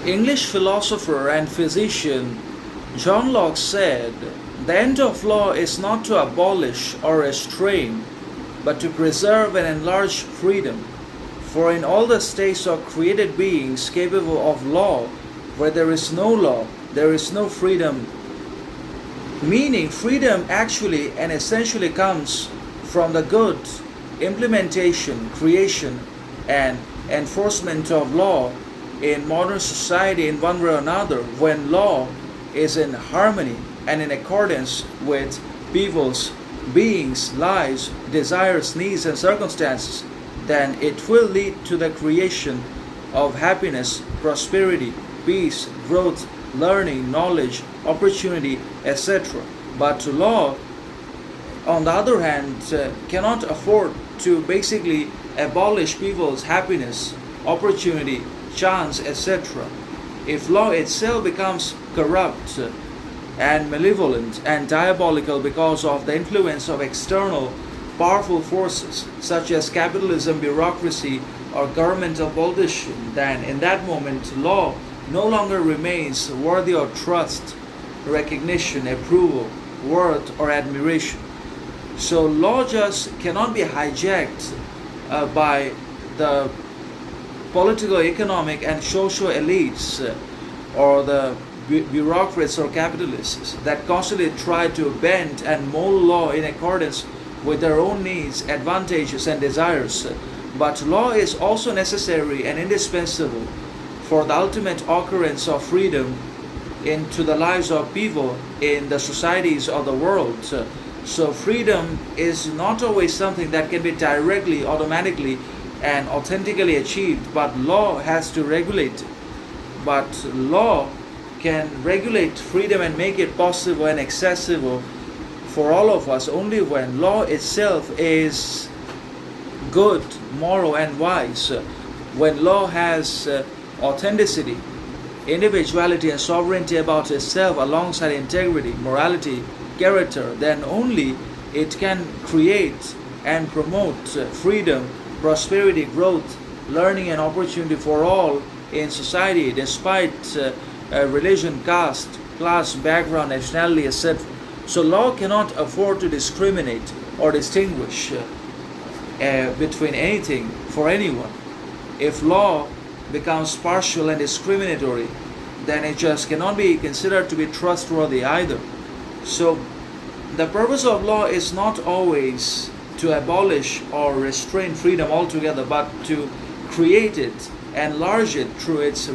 English philosopher and physician John Locke said, "The end of law is not to abolish or restrain, but to preserve and enlarge freedom. For in all the states of created beings capable of law, where there is no law, there is no freedom." Meaning, freedom actually and essentially comes from the good implementation, creation, and enforcement of law in modern society in one way or another. When law is in harmony and in accordance with people's beings, lives, desires, needs, and circumstances, then it will lead to the creation of happiness, prosperity, peace, growth, learning, knowledge, opportunity, etc. But law, on the other hand, cannot afford to basically abolish people's happiness, opportunity, chance, etc. If law itself becomes corrupt and malevolent and diabolical because of the influence of external powerful forces such as capitalism, bureaucracy, or governmental politician, then in that moment law no longer remains worthy of trust, recognition, approval, worth, or admiration. So law just cannot be hijacked by the political, economic, and social elites or the bureaucrats or capitalists that constantly try to bend and mold law in accordance with their own needs, advantages, and desires. But law is also necessary and indispensable for the ultimate occurrence of freedom into the lives of people in the societies of the world. So freedom is not always something that can be directly, automatically, and authentically achieved, but law has to regulate it. But law can regulate freedom and make it possible and accessible for all of us only when law itself is good, moral, and wise. When law has authenticity, individuality, and sovereignty about itself alongside integrity, morality, character, then only it can create and promote freedom, prosperity, growth, learning, and opportunity for all in society, despite religion, caste, class, background, nationality, etc. So law cannot afford to discriminate or distinguish between anything for anyone. If law becomes partial and discriminatory, then it just cannot be considered to be trustworthy either. So the purpose of law is not always to abolish or restrain freedom altogether, but to create it, enlarge it through its